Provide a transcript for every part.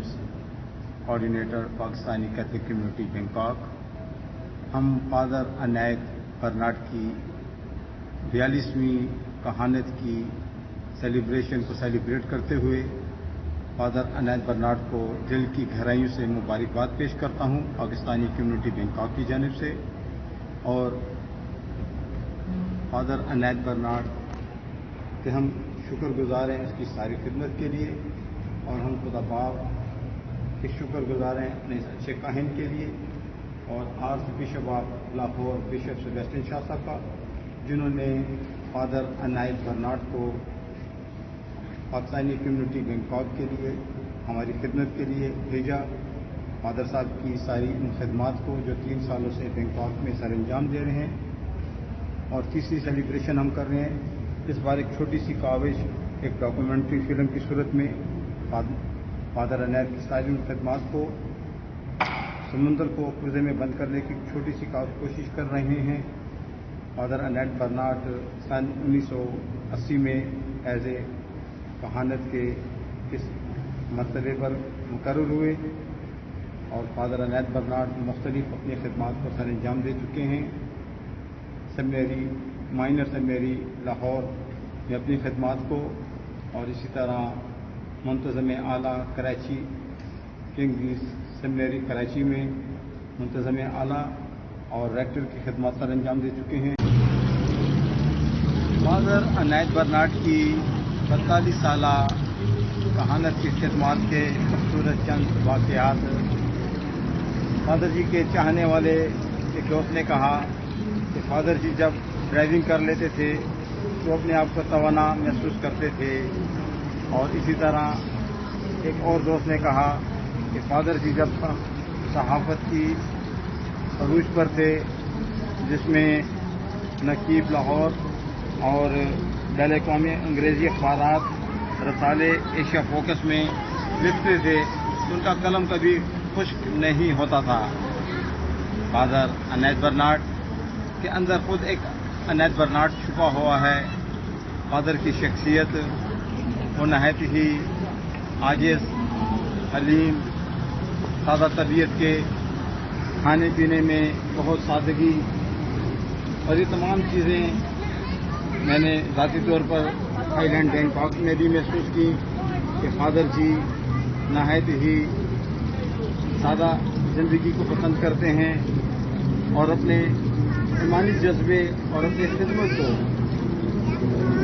Times, coordinator Pakistani Catholic community Bangkok. हम father Anayat Bernard की 42वीं कहानत की सेलिब्रेशन को सेलिब्रेट करते हुए फादर अनायत बर्नार्ड को दिल की गहराइयों से मुबारकबाद पेश करता हूं पाकिस्तानी कम्युनिटी बैंकॉक की जानिब से। और फादर अनायत बर्नार्ड के हम शुक्रगुजार हैं उसकी सारी खिदमत के लिए, और हम खुदा बाप के शुक्रगुजार हैं अपने इस अच्छे काहिन के लिए, और arch bishop of Lahore bishop Sebastian Shah साहब का, जिन्होंने फादर अनायत बर्नार्ड को पाकिस्तानी कम्युनिटी बैंकॉक के लिए हमारी खिदमत के लिए भेजा। फादर साहब की सारी इन खिदमात को जो 3 सालों से बैंकॉक में सर अंजाम दे रहे हैं, और तीसरी सेलिब्रेशन हम कर रहे हैं। इस बार एक छोटी सी काविश एक डॉक्यूमेंट्री फिल्म की सूरत में फादर अनायत की सारी खिदमात को समुंदर को कुर्जे में बंद करने की छोटी सी कोशिश कर रहे हैं। फादर अनायत बर्नार्ड सन 1980 में एज ए कहानत के इस मरतबे पर मुकर्रर हुए, और फादर अनायत बर्नार्ड मुख्तलिफ अपनी खिदमात को सर अंजाम दे चुके हैं। सेमिनरी माइनर सेमिनरी लाहौर में अपनी खिदमात को, और इसी तरह मुंतज़म आला कराची किंग सेमिनरी कराची में मुंतज़म आला और रेक्टर की खिदमत सर अंजाम दे चुके हैं। फादर अनायत बर्नार्ड की 45 साला कहानत की खिदमत के खूबसूरत चंद वाक़यात। फादर जी के चाहने वाले एक दोस्त ने कहा कि फादर जी जब ड्राइविंग कर लेते थे तो अपने आप को तवाना महसूस करते थे, और इसी तरह एक और दोस्त ने कहा कि फादर जी जब सहाफ़त की अरूज पर थे, जिसमें नकीब लाहौर और बैल कौमी अंग्रेज़ी अखबारात रसाले एशिया फोकस में लिखते थे, उनका कलम कभी खुश्क नहीं होता था। फादर अनायत बर्नार्ड के अंदर खुद एक अनायत बर्नार्ड छुपा हुआ है। फादर की शख्सियत वो नहायत ही आजिज़, हलीम, सादा तबीयत के, खाने पीने में बहुत सादगी, और ये तमाम चीज़ें मैंने ذاتی طور پر थाईलैंड बैंकॉक में भी महसूस की कि फादर जी नहायत ही सादा ज़िंदगी को पसंद करते हैं, और अपने ईमानी जज्बे और अपनी खिदमत को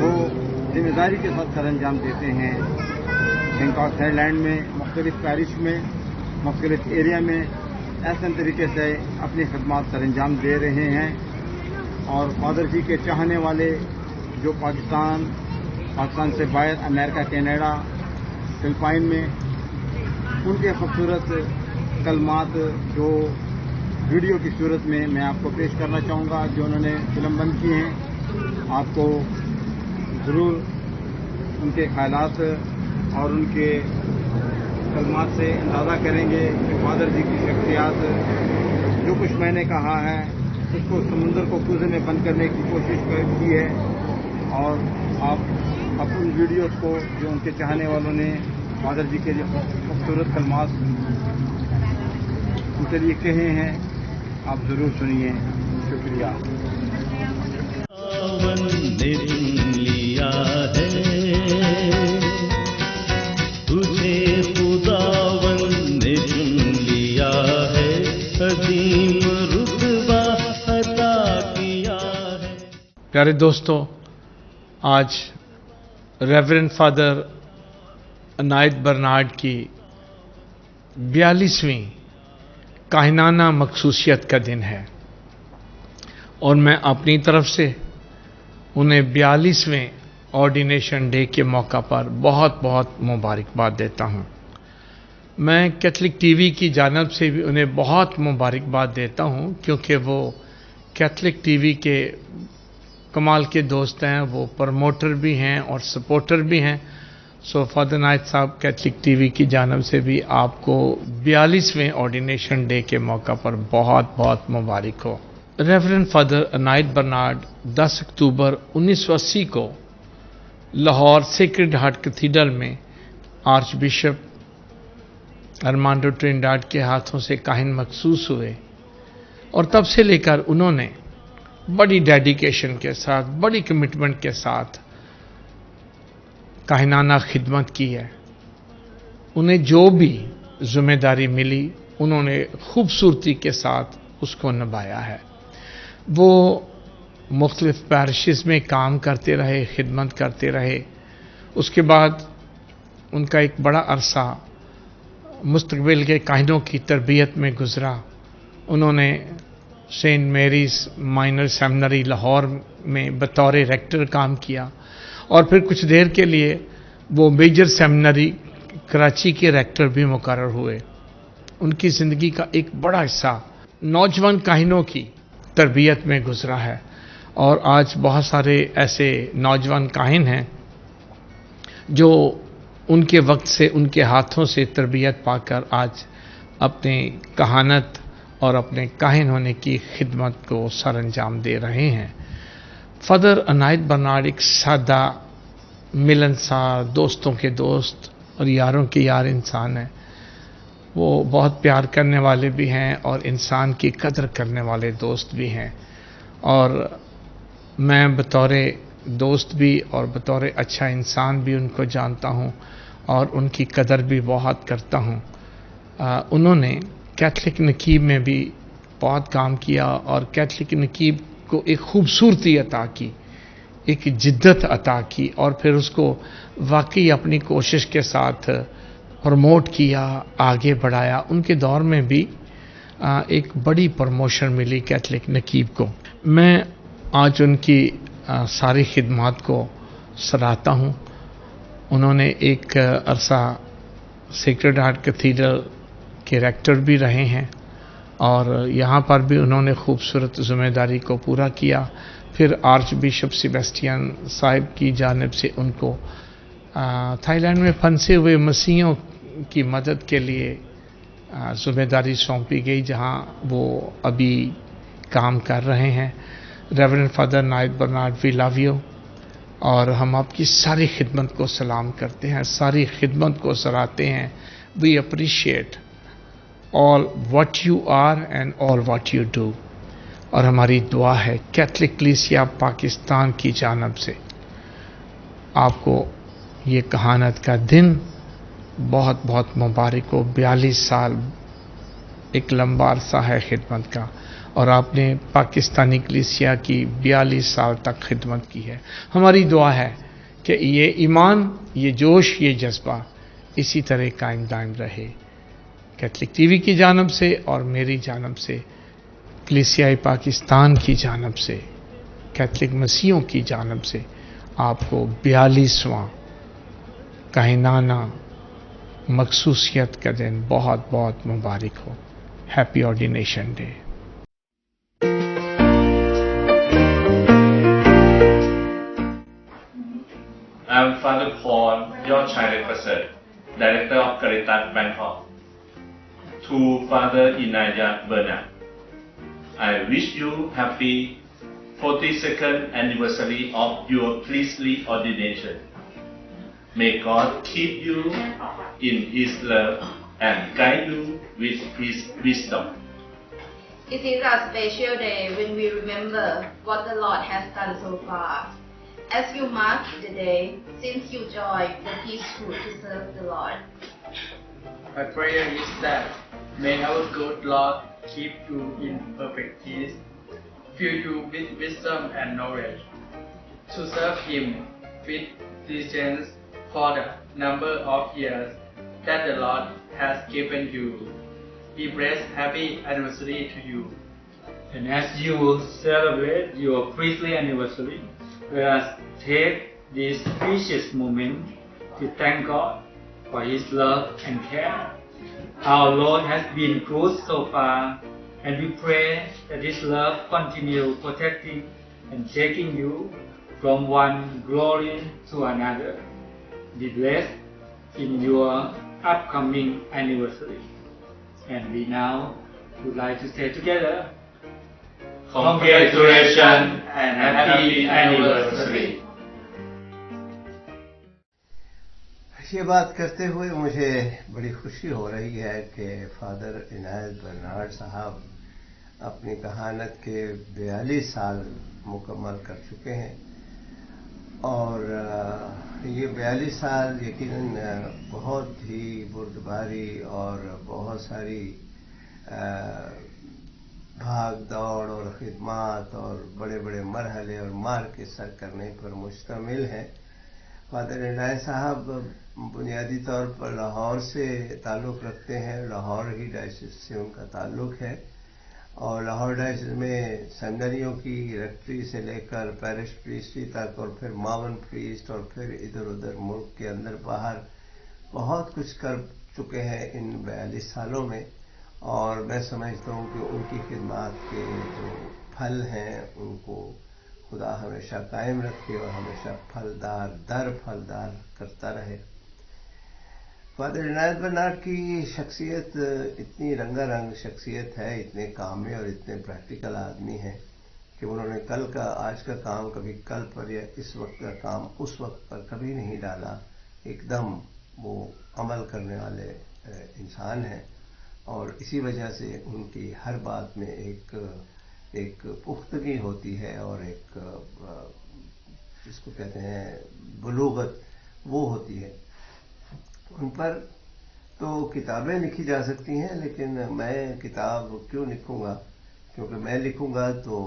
वो जिम्मेदारी के साथ सर अंजाम देते हैं। बैंकॉक थाईलैंड में मुख्तलिफ पैरिश में मुख्तलिफ एरिया में ऐसे तरीके से अपनी खिदमत सर अंजाम दे रहे हैं। और फादर जी के चाहने वाले जो पाकिस्तान से बाहर अमेरिका, कनाडा, फिलिपाइन में, उनके खूबसूरत कलमात जो वीडियो की सूरत में मैं आपको पेश करना चाहूँगा, जो उन्होंने फिल्म बंद की हैं। आपको ज़रूर उनके ख्यालात और उनके कलमात से अंदाज़ा करेंगे कि फादर जी की शख्सियत, जो कुछ मैंने कहा है उसको समुंदर को कुर्जे में बंद करने की कोशिश की है। और आप उन वीडियोस को जो उनके चाहने वालों ने फादर जी के लिए खूबसूरत कलमात उनके लिए कहे हैं, आप ज़रूर सुनिए। शुक्रिया। प्यारे दोस्तों, आज रेवरेंड फादर अनायत बर्नार्ड की 42वीं काहिनाना मखसूसियत का दिन है, और मैं अपनी तरफ से उन्हें 42वें ऑर्डिनेशन डे के मौका पर बहुत बहुत मुबारकबाद देता हूं। मैं कैथलिक टीवी की जानिब से भी उन्हें बहुत मुबारकबाद देता हूं, क्योंकि वो कैथलिक टीवी के कमाल के दोस्त हैं, वो प्रमोटर भी हैं और सपोर्टर भी हैं। सो फादर अनायत साहब, कैथलिक टीवी की जानिब से भी आपको 42वें ऑर्डिनेशन डे के मौका पर बहुत बहुत मुबारक हो। रेवरेंड फादर अनायत बर्नार्ड 10 अक्टूबर 1980 को लाहौर सेक्रेड हार्ट कैथेड्रल में आर्च बिशप ارمانڈو ٹرینڈاڈ کے ہاتھوں سے کاہن مخصوص ہوئے اور تب سے لے کر انہوں نے بڑی ڈیڈیکیشن کے ساتھ، بڑی کمٹمنٹ کے ساتھ کاہنانہ خدمت کی ہے. انہیں جو بھی ذمہ داری ملی انہوں نے خوبصورتی کے ساتھ اس کو نبھایا ہے. وہ مختلف پیرشز میں کام کرتے رہے، خدمت کرتے رہے. اس کے بعد ان کا ایک بڑا عرصہ مستقبل کے کاہنوں کی تربیت میں گزرا. انہوں نے Saint marriage minor seminary Lahore میں بطور ریکٹر کام کیا اور پھر کچھ دیر کے لیے وہ میجر سیمنری کراچی کے ریکٹر بھی مقرر ہوئے. ان کی زندگی کا ایک بڑا حصہ نوجوان کاہنوں کی تربیت میں گزرا ہے اور آج بہت سارے ایسے نوجوان کاہن ہیں جو ان کے وقت سے، ان کے ہاتھوں سے تربیت پا کر آج اپنے کہانت اور اپنے کاہن ہونے کی خدمت کو سر انجام دے رہے ہیں. فادر عنایت برنارڈ ایک سادہ، ملنسار، دوستوں کے دوست اور یاروں کے یار انسان ہیں. وہ بہت پیار کرنے والے بھی ہیں اور انسان کی قدر کرنے والے دوست بھی ہیں اور میں بطور دوست بھی اور بطور اچھا انسان بھی ان کو جانتا ہوں اور ان کی قدر بھی بہت کرتا ہوں. انہوں نے کیتھولک نقیب میں بھی بہت کام کیا اور کیتھولک نقیب کو ایک خوبصورتی عطا کی، ایک جدت عطا کی اور پھر اس کو واقعی اپنی کوشش کے ساتھ پروموٹ کیا، آگے بڑھایا. ان کے دور میں بھی ایک بڑی پروموشن ملی کیتھولک نقیب کو. میں آج ان کی ساری خدمات کو سراہتا ہوں. انہوں نے ایک عرصہ سیکرڈ ہارٹ کیتھیڈرل کے ریکٹر بھی رہے ہیں اور یہاں پر بھی انہوں نے خوبصورت ذمہ داری کو پورا کیا. پھر آرچ بشپ سیبیسٹین صاحب کی جانب سے ان کو تھائی لینڈ میں پھنسے ہوئے مسیحیوں کی مدد کے لیے ذمہ داری سونپی گئی، جہاں وہ ابھی کام کر رہے ہیں. Reverend father Inayat Bernard, we love you اور ہم آپ کی ساری خدمت کو سلام کرتے ہیں، ساری خدمت کو سراہتے ہیں. We appreciate all what you are and all what you do. اور ہماری دعا ہے کیتھولک کلیسیا پاکستان کی جانب سے آپ کو یہ کہانت کا دن بہت بہت مبارک ہو. 42 سال ایک لمبا عرصہ ہے خدمت کا اور آپ نے پاکستانی کلیسیا کی 42 سال تک خدمت کی ہے. ہماری دعا ہے کہ یہ ایمان، یہ جوش، یہ جذبہ اسی طرح قائم دائم رہے. کیتھولک ٹی وی کی جانب سے اور میری جانب سے، کلیسیائی پاکستان کی جانب سے، کیتھولک مسیحیوں کی جانب سے آپ کو 42واں کاہنانہ مخصوصیت کا دن بہت بہت مبارک ہو. Happy ordination day. I'm Father Paul Yodchai Prasad, Director of Caritas Bangkok. To Father Inayat Bernard, I wish you happy 42nd anniversary of your priestly ordination. May God keep you in His love and guide you with His wisdom. It is a special day when we remember what the Lord has done so far. As you mark the day, since you join the priesthood to serve the Lord. My prayer is that may our good Lord keep you in perfect peace, fill you with wisdom and knowledge, to serve Him with diligence for the number of years that the Lord has given you. We bless happy anniversary to you. And as you celebrate your priestly anniversary, let us take this precious moment to thank God for His love and care. Our Lord has been good so far, and we pray that His love continue protecting and taking you from one glory to another. Be blessed in your upcoming anniversary. And we now would like to say together, Congratulations and happy anniversary. I یہ بات کرتے ہوئے مجھے بڑی خوشی ہو رہی ہے کہ فادر عنایت برنارڈ صاحب اپنی کہانت کے 42 سال مکمل کر چکے ہیں، اور یہ 42 سال یقیناً بہت ہی بردباری اور بہت ساری بھاگ دوڑ اور خدمات اور بڑے بڑے مرحلے اور مار کے سر کرنے پر مشتمل ہے۔ فادر عنایت صاحب بنیادی طور پر لاہور سے تعلق رکھتے ہیں، لاہور ہی ڈائسس سے ان کا تعلق ہے، اور لاہور ڈائسس میں سیمنریوں کی ریکٹری سے لے کر پیرش پریسٹری تک، اور پھر معاون پریسٹ، اور پھر ادھر ادھر ملک کے اندر باہر بہت کچھ کر چکے ہیں ان 42 سالوں میں، اور میں سمجھتا ہوں کہ ان کی خدمات کے جو پھل ہیں ان کو خدا ہمیشہ قائم رکھے اور ہمیشہ پھلدار کرتا رہے۔ فادر عنایت برنارڈ کی شخصیت اتنی رنگا رنگ شخصیت ہے، اتنے کامل اور اتنے پریکٹیکل آدمی ہیں کہ انہوں نے آج کا کام کبھی کل پر یا اس وقت کا کام اس وقت پر کبھی نہیں ڈالا، ایک دم وہ عمل کرنے والے انسان ہیں، اور اسی وجہ سے ان کی ہر بات میں ایک پختگی ہوتی ہے اور ایک جس کو کہتے ہیں بلوغت وہ ہوتی ہے۔ ان پر تو کتابیں لکھی جا سکتی ہیں، لیکن میں کتاب کیوں لکھوں گا؟ کیونکہ میں لکھوں گا تو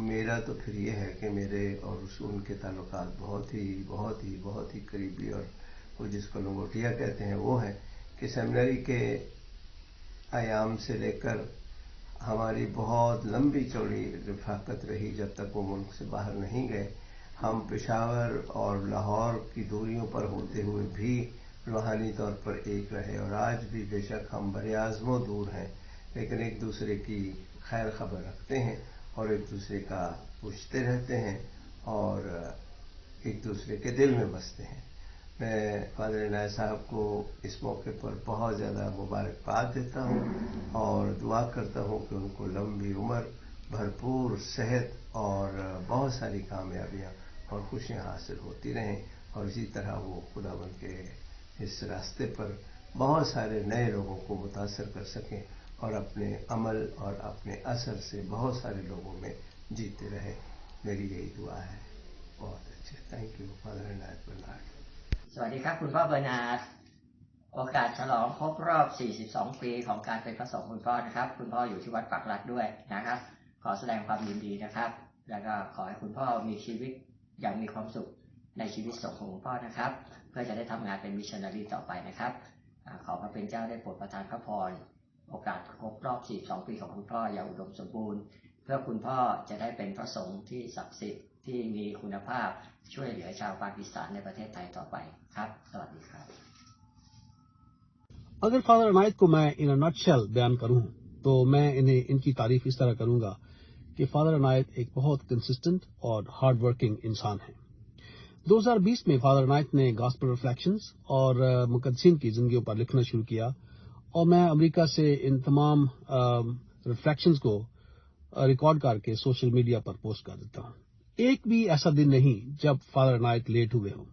میرا تو پھر یہ ہے کہ میرے اور رسول کے تعلقات بہت ہی قریبی، اور وہ جس کو لنگوٹیا کہتے ہیں وہ ہے کہ سیمنری کے ایام سے لے کر ہماری بہت لمبی چوڑی رفاقت رہی جب تک وہ ملک سے باہر نہیں گئے۔ ہم پشاور اور لاہور کی دوریوں پر ہوتے ہوئے بھی روحانی طور پر ایک رہے، اور آج بھی بے شک ہم براعظموں دور ہیں، لیکن ایک دوسرے کی خیر خبر رکھتے ہیں اور ایک دوسرے کا پوچھتے رہتے ہیں اور ایک دوسرے کے دل میں بستے ہیں۔ میں فادر عنایت صاحب کو اس موقع پر بہت زیادہ مبارکباد دیتا ہوں اور دعا کرتا ہوں کہ ان کو لمبی عمر، بھرپور صحت اور بہت ساری کامیابیاں اور خوشیاں حاصل ہوتی رہیں، اور اسی طرح وہ خداوند کے اس راستے پر بہت سارے نئے لوگوں کو متاثر کر سکیں اور اپنے عمل اور اپنے اثر سے بہت سارے لوگوں میں جیتے رہے۔ میری یہی دعا ہے۔ بہت اچھے، thank you father Inayat Bernard. สวัสดีครับคุณพ่อเบอร์นาร์ดโอกาสฉลองครบรอบ 42 ปีของการเป็นพระสงฆ์คุณพ่อนะครับคุณพ่ออยู่ที่วัดปากรักด้วยนะครับขอแสดงความยินดีนะครับแล้วก็ขอให้คุณพ่อมีชีวิตอย่างมีความสุขในชีวิตสงฆ์ของคุณพ่อนะครับเพื่อจะได้ทำงานเป็นมิชชันนารีต่อไปนะครับขอพระเป็นเจ้าได้โปรดประทานพระพรโอกาสครบรอบ 42 ปีของคุณพ่ออย่างอุดมสมบูรณ์เพื่อคุณพ่อจะได้เป็นพระสงฆ์ที่ศักดิ์สิทธิ์ที่มีคุณภาพช่วยเหลือชาวปากีสถานในประเทศไทยต่อไปครับสวัสดีครับ अगर फादर अनायत को मैं इन नटशेल बयान करूं तो मैं इनकी तारीफ इस तरह करूंगा कि फादर अनायत एक बहुत कंसिस्टेंट और हार्ड वर्किंग इंसान हैं। 2020 में फादर अनायत ने गॉस्पेल रिफ्लेक्शंस और मुकद्दसीन की जिंदगियों पर लिखना शुरू किया, और मैं अमेरिका से इन तमाम रिफ्लेक्शंस को रिकॉर्ड करके सोशल मीडिया पर पोस्ट कर देता हूं। एक भी ऐसा दिन नहीं जब फादर अनायत लेट हुए हों।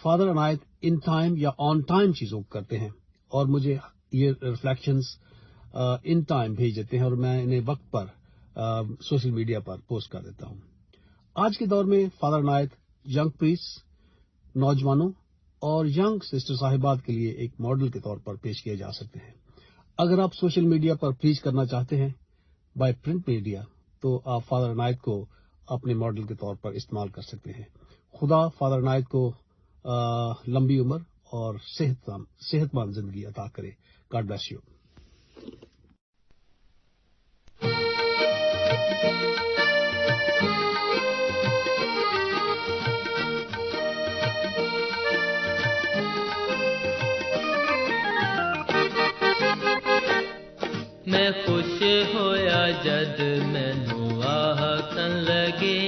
फादर अनायत इन टाइम या ऑन टाइम चीजों को करते हैं, और मुझे ये रिफ्लेक्शंस इन टाइम भेज देते हैं और मैं इन्हें वक्त पर सोशल मीडिया पर पोस्ट कर देता हूं। आज के दौर में फादर अनायत यंग प्रीस्ट, नौजवानों और यंग सिस्टर साहिबात के लिए एक मॉडल के तौर पर पेश किए जा सकते हैं। अगर आप सोशल मीडिया पर प्रीच करना चाहते हैं बाय प्रिंट मीडिया, तो आप फादर अनायत को अपने मॉडल के तौर पर इस्तेमाल कर सकते हैं। खुदा फादर अनायत को लंबी उम्र और सेहतमंद जिंदगी अता करे। God bless you. मैं खुश होया जद मैनू आखन लगे,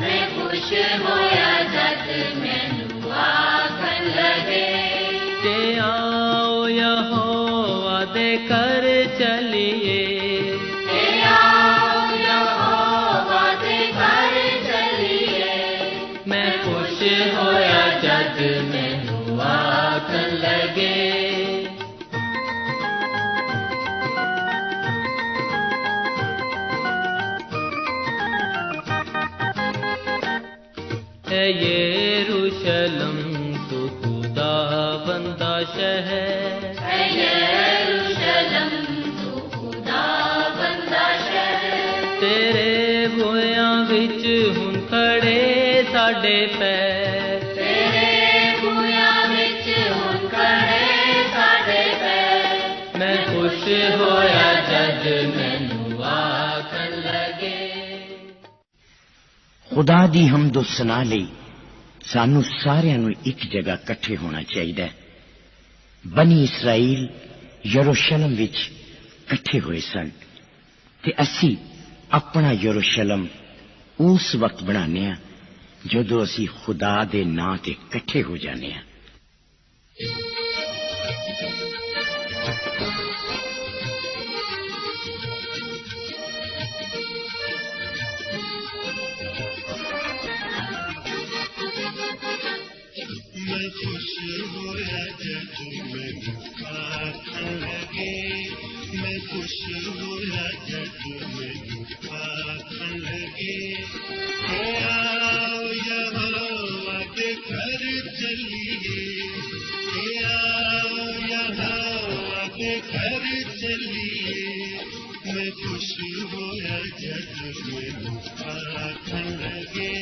मैं खुश होया जद मैनू आखन लगे, ते आओ यहोवा दे कर चलिए, ते आओ यहोवा दे कर चलिए, मैं खुश होया जद मैनू ہے یروشلم تو خدا بندہ شہر ہے یروشلم تو خدا بندہ شہر تیرے بویاں وچ ہن کھڑے ساڈے پیر تیرے بویاں وچ ہن کھڑے ساڈے پیر میں خوش ہویا جد مینوں آکھن لگے خدا دی حمد و ثنا لئی سانو سارے نو ایک جگہ کٹھے ہونا چاہیے. بنی اسرائیل یروشلم وچ کٹھے ہوئے سن تے اسی اپنا یروشلم اس وقت بنانے ہاں جدو اسی خدا دے ناں تے کٹھے ہو جانے ہاں. میں خوش ہویا جب مینوں آکھن لگے میں خوش ہویا جب مینوں آکھن لگے آؤ یہوہ دے گھر چلیے آؤ یہوہ دے گھر چلیے میں خوش ہویا جب مینوں آکھن لگے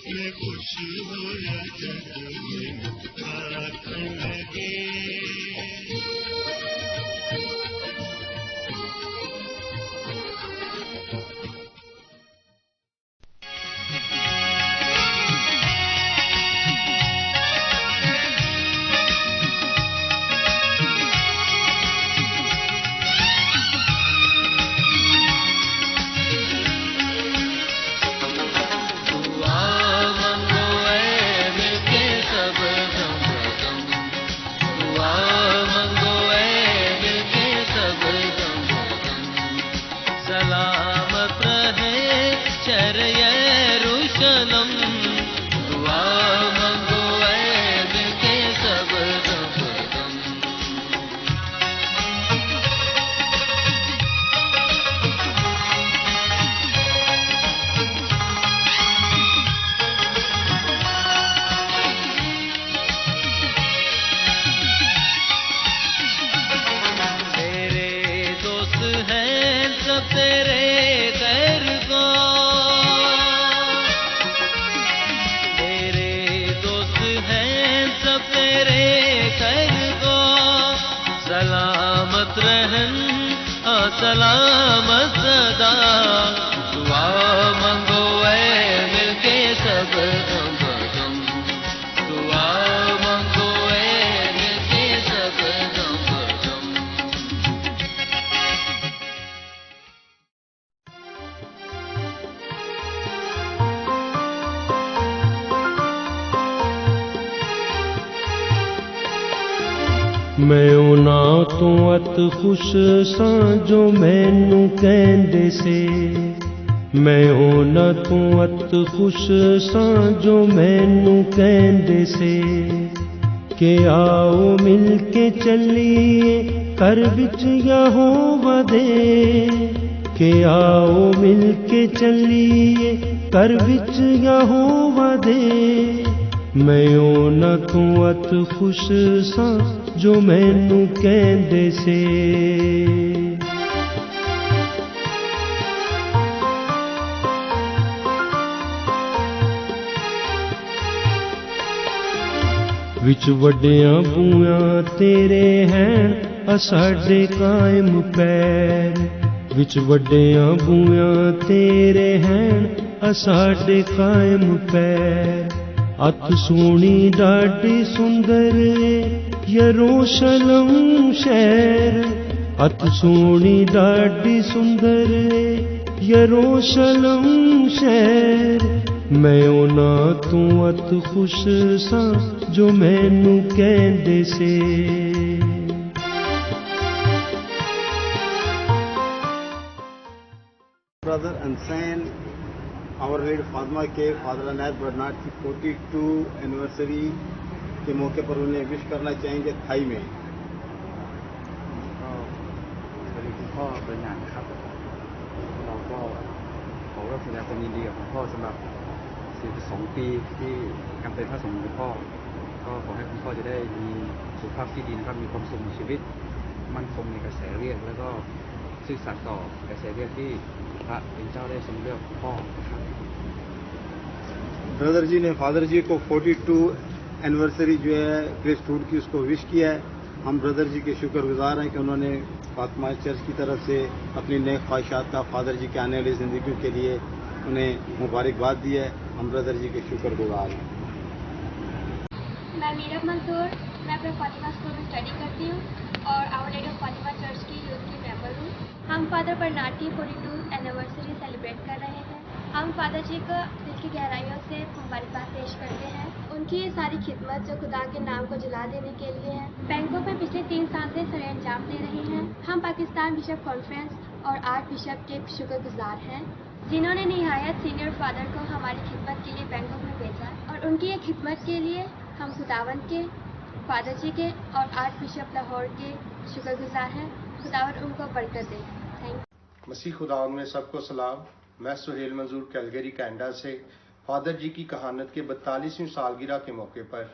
میں خوش ہویا جب مینوں آکھن لگے سلامت صدا دعا منگو اے مل کے سب غم غم دعا منگو اے مل کے سب غم غم میں ਉਹਨਾਂ ਤੋਂ ਅਤ ਖੁਸ਼ ਸਾਂ ਜੋ ਮੈਨੂੰ ਕਹਿੰਦੇ ਸੇ ਮੈਂ ਉਹਨਾਂ ਤੋਂ ਅਤ ਖੁਸ਼ ਸਾਂ ਜੋ ਮੈਨੂੰ ਕਹਿੰਦੇ ਸੇ ਕਿ ਆਓ ਮਿਲ ਕੇ ਚੱਲੀਏ ਘਰ ਵਿੱਚ ਯਹੋਵਾ ਦੇ ਕਿ ਆਓ ਮਿਲ ਕੇ ਚੱਲੀਏ ਘਰ ਵਿੱਚ ਯਹੋਵਾ ਦੇ ਮੈਂ ਉਹਨਾਂ ਤੋਂ ਅਤ ਖੁਸ਼ ਸਾਂ ਜੋ ਮੈਨੂੰ ਕਹਿੰਦੇ ਸੇ ਵਿੱਚ ਵੱਡਿਆਂ ਬੂਆਂ ਤੇਰੇ ਹੈਣ ਅਸਾਡੇ ਕਾਇਮ ਪੈਰ ਵਿੱਚ ਵੱਡਿਆਂ ਬੂਆਂ ਤੇਰੇ ਹੈਣ ਅਸਾਡੇ ਕਾਇਮ ਪੈਰ ਅਤ ਸੋਹਣੀ ਡਾਢੀ ਸੁੰਦਰ ਯਰੂਸ਼ਲਮ ਸ਼ਹਿਰ ਅਤ ਸੋਹਣੀ ਡਾਢੀ ਸੁੰਦਰ یروشلم شہر میں ਉਹਨਾਂ ਤੋਂ ਅਤ ਖੁਸ਼ ਸਾਂ ਜੋ ਮੈਨੂੰ ਕਹਿੰਦੇ ਸੇ Brother and son, our Lady Fatima के फादर अनायत बर्नार्ड की 42 एनिवर्सरी के मौके पर उन्हें विश करना चाहेंगे थाई में. สวัสดีคุณพ่อเบอร์นาร์ดครับเราก็ขอแสดงความยินดีกับคุณพ่อสำหรับ42 ปีที่การเป็นพระสงฆ์ของคุณพ่อก็ขอให้คุณพ่อจะได้มีสุขภาพที่ดีนะครับมีความสุขในชีวิตมั่นคงในกระแสเรียกแล้วก็ซื่อสัตย์ต่อกระแสเรียกที่พระเป็นเจ้าได้ทรงเลือกพ่อนะครับ ब्रदर जी ने फादर जी को 42 एनिवर्सरी जो है ग्रेसहुड की उसको विश किया है. हम ब्रदर जी के शुक्रगुजार हैं कि उन्होंने फातिमा चर्च की तरफ से अपनी नए ख्वाहिशात का फादर जी के आने वाली ज़िंदगी के लिए उन्हें मुबारकबाद दी है. हम ब्रदर जी के शुक्रगुजार हैं. मैं मीरब मंसूर, मैं अपने फातिमा स्कूल में स्टडी करती हूँ और our lady of Fatima church की यूथ की मेंबर हूँ. हम फादर बर्नार्ड की 42 एनिवर्सरी सेलिब्रेट कर रहे हैं. हम फादर जी को दिल की गहराइयों से मुबारकबाद पेश करते हैं. उनकी ये सारी खिदमत जो खुदा के नाम को जला देने के लिए है, बैंकों में पिछले 3 साल से सरे अंजाम दे रही हैं. हम पाकिस्तान बिशप कॉन्फ्रेंस और आर्ट बिशप के शुक्रगुजार हैं जिन्होंने निहायत सीनियर फादर को हमारी खिदमत के लिए बैंकॉक में भेजा और उनकी ये खिदमत के लिए हम खुदावंद के, फादर जी के और आर्ट बिशप लाहौर के शुक्रगुजार हैं. खुदावंद उनको बरकत दे. थैंक मसीह खुदावंद में सबको सलाम. मैं सुहेल मंजूर कैलगरी कनाडा से फादर जी की कहानत के 42वीं सालगिरह के मौके पर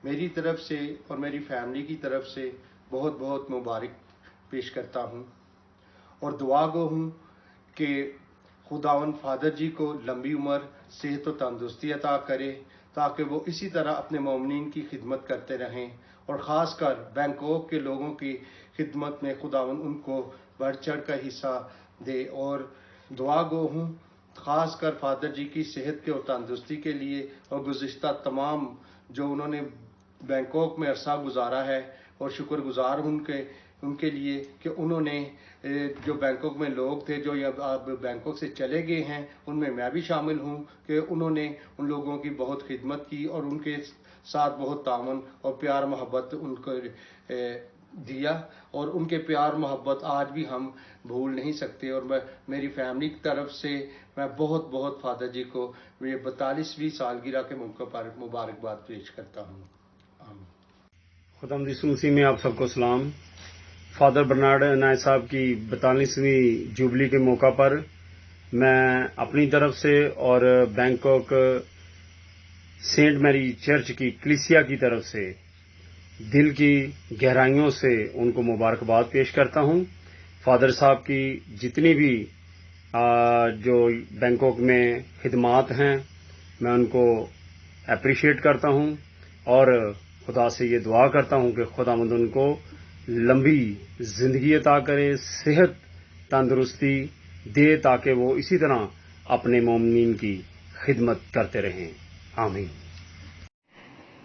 मेरी तरफ से और मेरी फैमिली की तरफ से बहुत बहुत मुबारक पेश करता हूँ और दुआ गो हूँ कि खुदावंद फादर जी को लंबी उम्र, सेहत और तंदुरुस्ती अता करे ताकि वो इसी तरह अपने मोमिनीन की खिदमत करते रहें और ख़ासकर बैंकॉक के लोगों की खिदमत में खुदावंद उनको बढ़ चढ़ कर हिस्सा दे. और दुआ गो हूँ ख़ासकर फादर जी की सेहत के और तंदुरुस्ती के लिए और गुज़िश्ता तमाम जो उन्होंने बैंकॉक में अरसा गुजारा है और शुक्रगुजार हूँ उनके लिए कि उन्होंने जो बैंकॉक में लोग थे जो अब बैंकॉक से चले गए हैं उनमें मैं भी शामिल हूँ कि उन्होंने उन लोगों की बहुत खिदमत की और उनके साथ बहुत तामन और प्यार मोहब्बत उनको दिया और उनके प्यार मोहब्बत आज भी हम भूल नहीं सकते. और मैं मेरी फैमिली की तरफ से मैं बहुत बहुत फादर जी को ये 42वीं सालगिरह के मौके पर मुबारकबाद पेश करता हूँ. खुदावंद यीशु मसीह में आप सबको सलाम. फादर बर्नार्ड अनायत साहब की 42वीं जुबली के मौका पर मैं अपनी तरफ से और बैंकॉक सेंट मैरी चर्च की कलीसिया की तरफ से दिल की गहराइयों से उनको मुबारकबाद पेश करता हूँ. फादर साहब की जितनी भी जो बैंकॉक में खिदमात हैं मैं उनको अप्रिशिएट करता हूँ और खुदा से ये दुआ करता हूँ कि खुदावंद उनको लंबी ज़िंदगी अता करे, सेहत तंदुरुस्ती दे ताकि वो इसी तरह अपने मोमिनीन की खिदमत करते रहें. आमीन.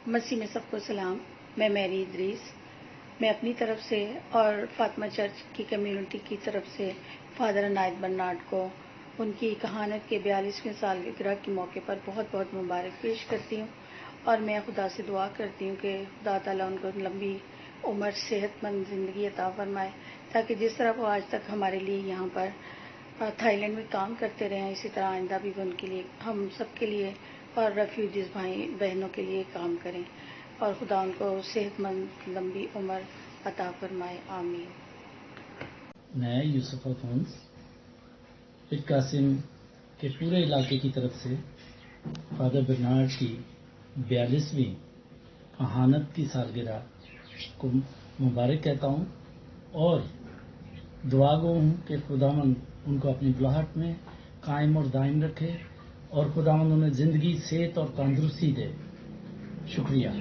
मसीह में सबको सलाम. मैं मैरी इदरीस, मैं अपनी तरफ से और फातिमा चर्च की कम्युनिटी की तरफ से फादर अनायत बर्नार्ड को उनकी कहानत के 42वें सालगिरह के मौके पर बहुत बहुत मुबारक पेश करती हूँ और मैं खुदा से दुआ करती हूँ कि खुदा ताला उनको लंबी उम्र, सेहतमंद ज़िंदगी अता फरमाए ताकि जिस तरह वो आज तक हमारे लिए यहाँ पर थाईलैंड में काम करते रहे हैं इसी तरह आइंदा भी उनके लिए, हम सब के लिए और रेफ्यूजीज़ भाई बहनों के लिए काम करें और खुदा उनको सेहतमंद लंबी उम्र अता फरमाए. आमीन. मैं यूसुफ अल्फोंस पिट कासिम के पूरे इलाके की तरफ से फादर बर्नार्ड की 42वीं कहानत की सालगिरह को मुबारक कहता हूँ और दुआ गो हूँ कि खुदावंद उनको अपनी बुलाहट में कायम और दायम रखे और खुदावंद उन्हें ज़िंदगी, सेहत और तंदुरुस्ती दे. शुक्रिया.